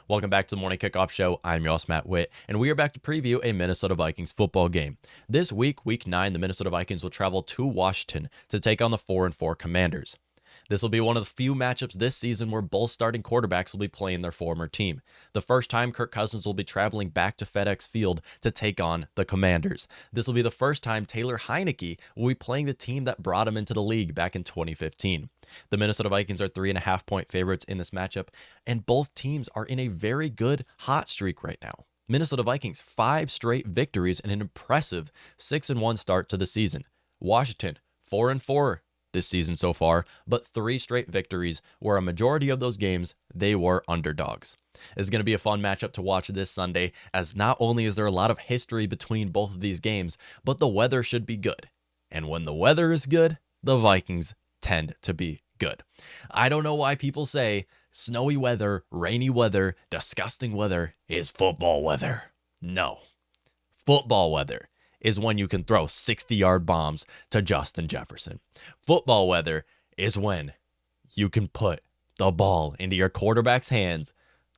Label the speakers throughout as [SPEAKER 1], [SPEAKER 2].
[SPEAKER 1] Welcome back to the Morning Kickoff Show. I'm your host, Matt Witt, and we are back to preview a Minnesota Vikings football game. This week, Week 9, the Minnesota Vikings will travel to Washington to take on the 4-4 Commanders. This will be one of the few matchups this season where both starting quarterbacks will be playing their former team. The first time Kirk Cousins will be traveling back to FedEx Field to take on the Commanders. This will be the first time Taylor Heinicke will be playing the team that brought him into the league back in 2015. The Minnesota Vikings are 3.5-point favorites in this matchup, and both teams are in a very good hot streak right now. Minnesota Vikings, 5 straight victories and an impressive 6-1 start to the season. Washington, 4-4 this season so far, but 3 straight victories where a majority of those games, they were underdogs. It's going to be a fun matchup to watch this Sunday, as not only is there a lot of history between both of these games, but the weather should be good. And when the weather is good, the Vikings tend to be good. I don't know why people say snowy weather, rainy weather, disgusting weather is football weather. No. Football weather is when you can throw 60-yard bombs to Justin Jefferson. Football weather is when you can put the ball into your quarterback's hands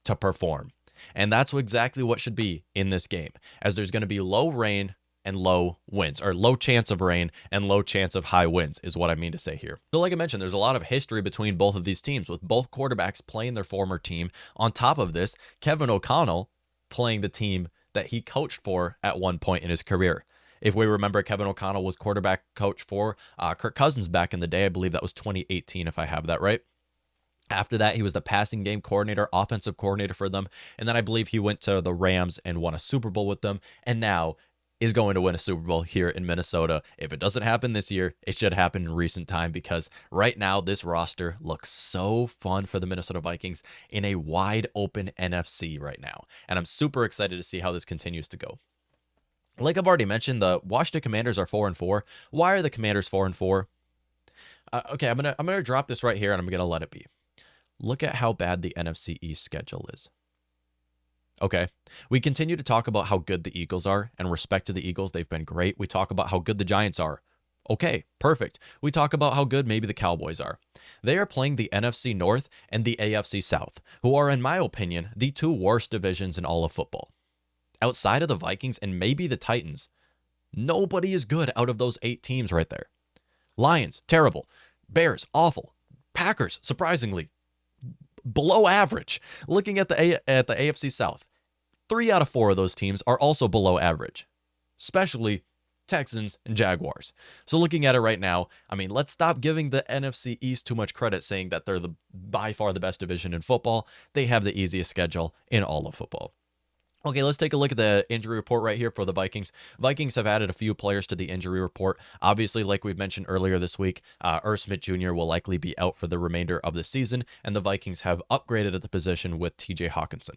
[SPEAKER 1] to perform. And that's exactly what should be in this game, as there's going to be low rain and low winds, or low chance of rain and low chance of high winds is what I mean to say here. So like I mentioned, there's a lot of history between both of these teams, with both quarterbacks playing their former team. On top of this, Kevin O'Connell playing the team that he coached for at one point in his career. If we remember, Kevin O'Connell was quarterback coach for Kirk Cousins back in the day. I believe that was 2018, if I have that right. After that, he was the passing game coordinator, offensive coordinator for them. And then I believe he went to the Rams and won a Super Bowl with them. And now is going to win a Super Bowl here in Minnesota. If it doesn't happen this year, it should happen in recent time, because right now this roster looks so fun for the Minnesota Vikings in a wide open NFC right now. And I'm super excited to see how this continues to go. Like I've already mentioned, the Washington Commanders are 4-4. Why are the Commanders 4-4? Okay, I'm gonna drop this right here and I'm gonna let it be. Look at how bad the NFC East schedule is. Okay, we continue to talk about how good the Eagles are, and respect to the Eagles, they've been great. We talk about how good the Giants are. Okay, perfect. We talk about how good maybe the Cowboys are. They are playing the NFC North and the AFC South, who are, in my opinion, the 2 worst divisions in all of football. Outside of the Vikings and maybe the Titans, nobody is good out of those 8 teams right there. Lions, terrible. Bears, awful. Packers, surprisingly, below average. Looking at the AFC South, 3 out of 4 of those teams are also below average, especially Texans and Jaguars. So looking at it right now, I mean, let's stop giving the NFC East too much credit, saying that they're by far the best division in football. They have the easiest schedule in all of football. Okay, let's take a look at the injury report right here for the Vikings. Vikings have added a few players to the injury report. Obviously, like we've mentioned earlier this week, Irv Smith Jr. will likely be out for the remainder of the season, and the Vikings have upgraded at the position with TJ Hawkinson.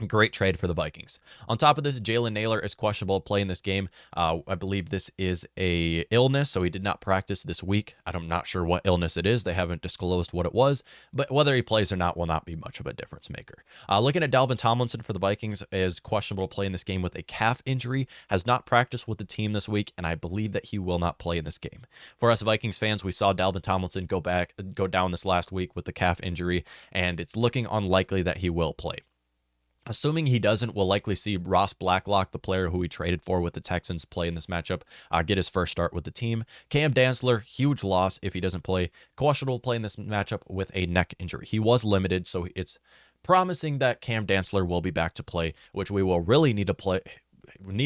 [SPEAKER 1] Great trade for the Vikings. On top of this, Jalen Nailor is questionable to play in this game. I believe this is a illness, so he did not practice this week. I'm not sure what illness it is. They haven't disclosed what it was, but whether he plays or not will not be much of a difference maker. Looking at Dalvin Tomlinson for the Vikings, is questionable to play in this game with a calf injury, has not practiced with the team this week, and I believe that he will not play in this game. For us Vikings fans, we saw Dalvin Tomlinson go down this last week with the calf injury, and it's looking unlikely that he will play. Assuming he doesn't, we'll likely see Ross Blacklock, the player who we traded for with the Texans, play in this matchup, get his first start with the team. Cam Dantzler, huge loss if he doesn't play. Questionable to play in this matchup with a neck injury. He was limited, so it's promising that Cam Dantzler will be back to play, which we will really need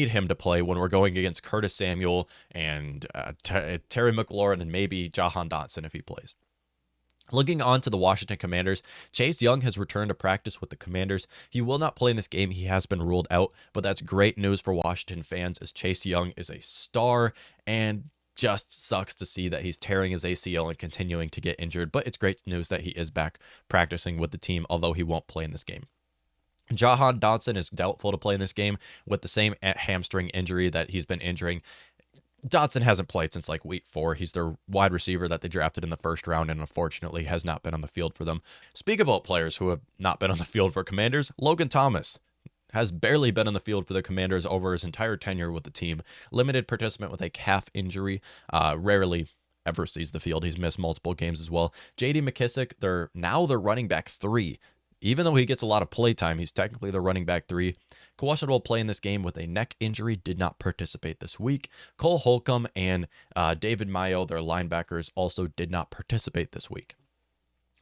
[SPEAKER 1] him to play when we're going against Curtis Samuel and Terry McLaurin and maybe Jahan Dotson if he plays. Looking on to the Washington Commanders, Chase Young has returned to practice with the Commanders. He will not play in this game. He has been ruled out, but that's great news for Washington fans, as Chase Young is a star, and just sucks to see that he's tearing his ACL and continuing to get injured, but it's great news that he is back practicing with the team, although he won't play in this game. Jahan Dotson is doubtful to play in this game with the same hamstring injury that he's been injuring. Dotson hasn't played since like week 4. He's their wide receiver that they drafted in the first round, and unfortunately has not been on the field for them. Speak about players who have not been on the field for Commanders, Logan Thomas has barely been on the field for the Commanders over his entire tenure with the team. Limited participant with a calf injury, rarely ever sees the field. He's missed multiple games as well. J.D. McKissick, they're running back 3. Even though he gets a lot of play time, he's technically the running back 3. Questionable will play in this game with a neck injury, did not participate this week. Cole Holcomb and David Mayo, their linebackers, also did not participate this week.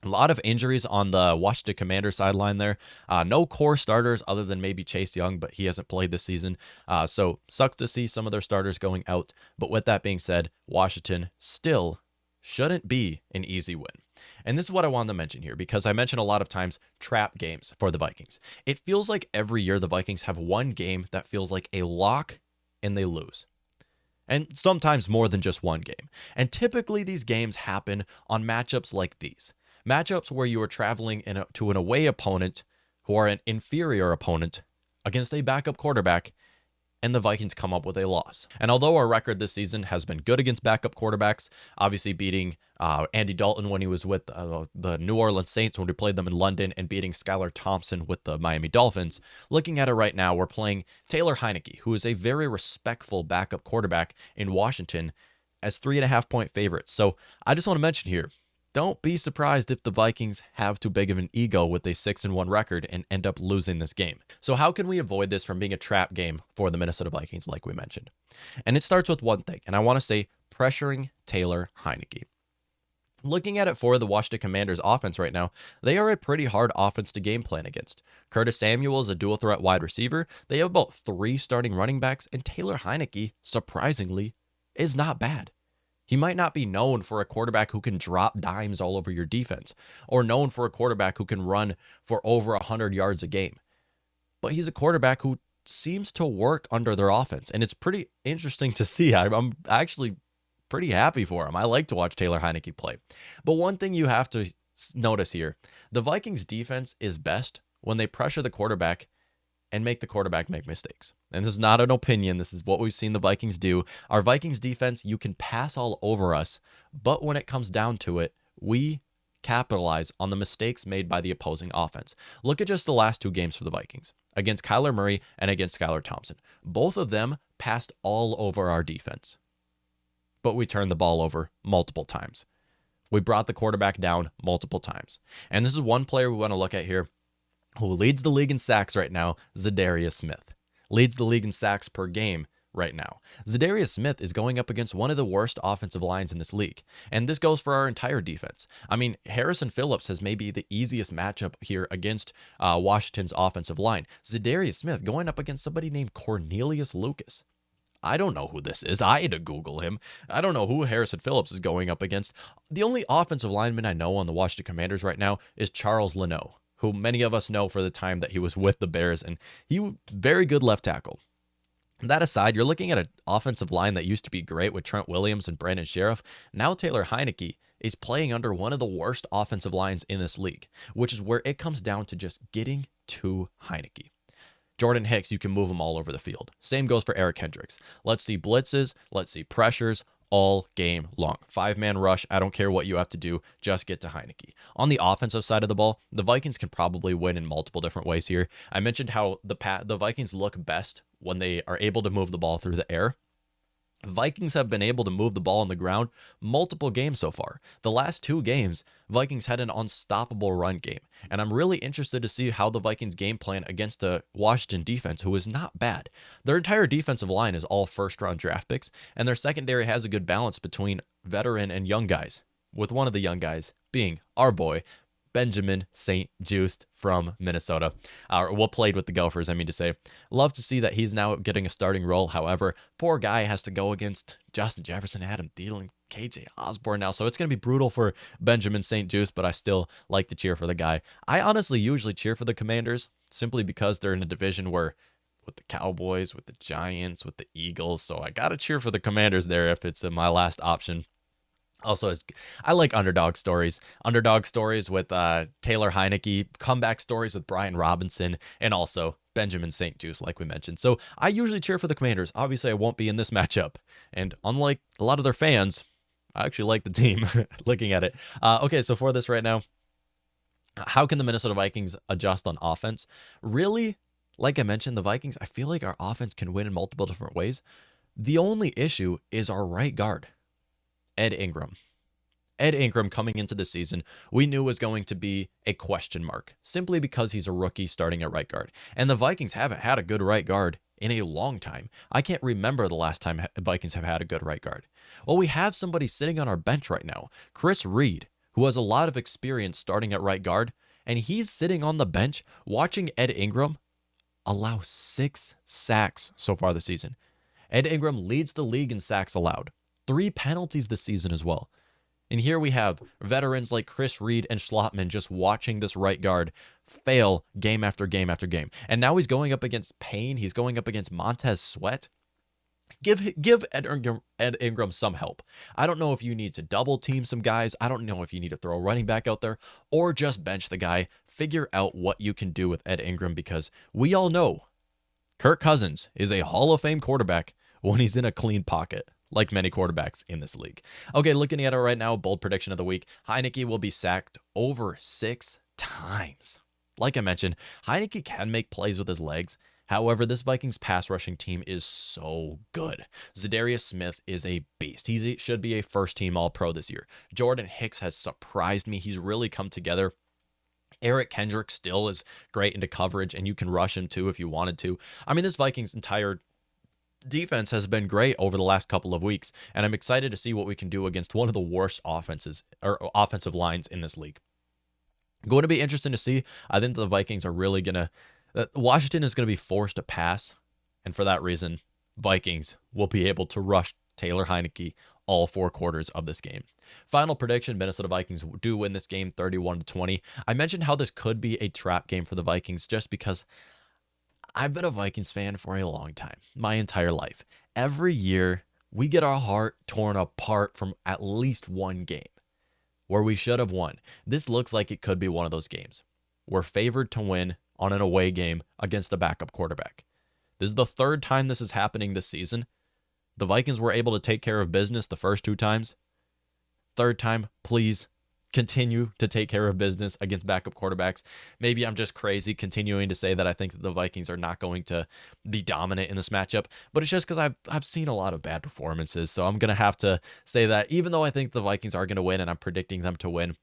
[SPEAKER 1] A lot of injuries on the Washington Commanders sideline there. No core starters other than maybe Chase Young, but he hasn't played this season. So sucks to see some of their starters going out. But with that being said, Washington still shouldn't be an easy win. And this is what I wanted to mention here, because I mentioned a lot of times trap games for the Vikings. It feels like every year the Vikings have one game that feels like a lock and they lose. And sometimes more than just one game. And typically these games happen on matchups like these. Matchups where you are traveling to an away opponent who are an inferior opponent against a backup quarterback, and the Vikings come up with a loss. And although our record this season has been good against backup quarterbacks, obviously beating Andy Dalton when he was with the New Orleans Saints when we played them in London, and beating Skylar Thompson with the Miami Dolphins, looking at it right now, we're playing Taylor Heineke, who is a very respectful backup quarterback in Washington, as 3.5-point favorites. So I just want to mention here, don't be surprised if the Vikings have too big of an ego with a 6-1 record and end up losing this game. So how can we avoid this from being a trap game for the Minnesota Vikings, like we mentioned? And it starts with one thing, and I want to say pressuring Taylor Heineke. Looking at it for the Washington Commanders offense right now, they are a pretty hard offense to game plan against. Curtis Samuel is a dual threat wide receiver. They have about 3 starting running backs, and Taylor Heineke, surprisingly, is not bad. He might not be known for a quarterback who can drop dimes all over your defense, or known for a quarterback who can run for over 100 yards a game. But he's a quarterback who seems to work under their offense, and it's pretty interesting to see. I'm actually pretty happy for him. I like to watch Taylor Heineke play. But one thing you have to notice here, the Vikings defense is best when they pressure the quarterback and make the quarterback make mistakes. And this is not an opinion. This is what we've seen the Vikings do. Our Vikings defense, you can pass all over us, but when it comes down to it, we capitalize on the mistakes made by the opposing offense. Look at just the last 2 games for the Vikings, against Kyler Murray and against Skylar Thompson. Both of them passed all over our defense, but we turned the ball over multiple times. We brought the quarterback down multiple times. And this is one player we want to look at here who leads the league in sacks right now, Zadarius Smith. Leads the league in sacks per game right now. Zadarius Smith is going up against one of the worst offensive lines in this league. And this goes for our entire defense. I mean, Harrison Phillips has maybe the easiest matchup here against Washington's offensive line. Zadarius Smith going up against somebody named Cornelius Lucas. I don't know who this is. I had to Google him. I don't know who Harrison Phillips is going up against. The only offensive lineman I know on the Washington Commanders right now is Charles Leno, who many of us know for the time that he was with the Bears, and he was very good left tackle. That aside, you're looking at an offensive line that used to be great with Trent Williams and Brandon Sheriff. Now Taylor Heineke is playing under one of the worst offensive lines in this league, which is where it comes down to just getting to Heineke. Jordan Hicks, you can move him all over the field. Same goes for Eric Hendricks. Let's see blitzes. Let's see pressures all game long. 5-man rush. I don't care what you have to do. Just get to Heineke. On the offensive side of the ball, the Vikings can probably win in multiple different ways here. I mentioned how the Vikings look best when they are able to move the ball through the air. Vikings have been able to move the ball on the ground multiple games so far. The last 2 games, Vikings had an unstoppable run game. And I'm really interested to see how the Vikings game plan against a Washington defense who is not bad. Their entire defensive line is all first-round draft picks, and their secondary has a good balance between veteran and young guys, with one of the young guys being our boy, Benjamin St-Juste from Minnesota, or played with the Gophers, I mean to say. Love to see that he's now getting a starting role. However, poor guy has to go against Justin Jefferson, Adam Thielen, KJ Osborne now, so it's going to be brutal for Benjamin St-Juste, but I still like to cheer for the guy. I honestly usually cheer for the Commanders simply because they're in a division where with the Cowboys, with the Giants, with the Eagles, so I got to cheer for the Commanders there if it's my last option. Also, I like underdog stories. Underdog stories with Taylor Heineke, comeback stories with Brian Robinson, and also Benjamin St-Juste, like we mentioned. So I usually cheer for the Commanders. Obviously, I won't be in this matchup. And unlike a lot of their fans, I actually like the team looking at it. Okay, so for this right now, how can the Minnesota Vikings adjust on offense? Really, like I mentioned, the Vikings, I feel like our offense can win in multiple different ways. The only issue is our right guard, Ed Ingram. Ed Ingram coming into the season, we knew was going to be a question mark, simply because he's a rookie starting at right guard. And the Vikings haven't had a good right guard in a long time. I can't remember the last time Vikings have had a good right guard. Well, we have somebody sitting on our bench right now, Chris Reed, who has a lot of experience starting at right guard, and he's sitting on the bench watching Ed Ingram allow 6 sacks so far this season. Ed Ingram leads the league in sacks allowed, 3 penalties this season as well. And here we have veterans like Chris Reed and Schlottman just watching this right guard fail game after game after game. And now he's going up against Payne. He's going up against Montez Sweat. Give Ed Ingram some help. I don't know if you need to double team some guys. I don't know if you need to throw a running back out there or just bench the guy. Figure out what you can do with Ed Ingram, because we all know Kirk Cousins is a Hall of Fame quarterback when he's in a clean pocket, like many quarterbacks in this league. Okay, looking at it right now, bold prediction of the week. Heinicke will be sacked over 6 times. Like I mentioned, Heinicke can make plays with his legs. However, this Vikings pass rushing team is so good. Zadarius Smith is a beast. He should be a first-team All-Pro this year. Jordan Hicks has surprised me. He's really come together. Eric Kendrick still is great into coverage, and you can rush him too if you wanted to. I mean, this Vikings entire defense has been great over the last couple of weeks, and I'm excited to see what we can do against one of the worst offenses or offensive lines in this league. Going to be interesting to see. I think the Vikings are really going to Washington is going to be forced to pass, and for that reason, Vikings will be able to rush Taylor Heinicke all 4 quarters of this game. Final prediction, Minnesota Vikings do win this game 31-20. I mentioned how this could be a trap game for the Vikings just because I've been a Vikings fan for a long time, my entire life. Every year, we get our heart torn apart from at least one game where we should have won. This looks like it could be one of those games. We're favored to win on an away game against a backup quarterback. This is the 3rd time this is happening this season. The Vikings were able to take care of business the first 2 times. 3rd time, please continue to take care of business against backup quarterbacks. Maybe I'm just crazy continuing to say that I think that the Vikings are not going to be dominant in this matchup, but it's just because I've seen a lot of bad performances, so I'm going to have to say that even though I think the Vikings are going to win and I'm predicting them to win,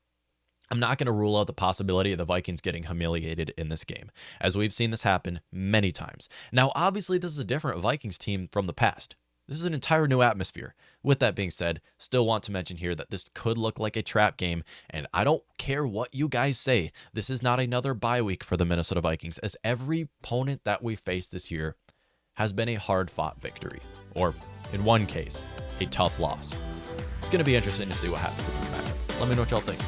[SPEAKER 1] I'm not going to rule out the possibility of the Vikings getting humiliated in this game, as we've seen this happen many times. Now, obviously, this is a different Vikings team from the past. This is an entire new atmosphere. With that being said, still want to mention here that this could look like a trap game, and I don't care what you guys say. This is not another bye week for the Minnesota Vikings, as every opponent that we face this year has been a hard-fought victory, or in one case, a tough loss. It's going to be interesting to see what happens in this matchup. Let me know what y'all think.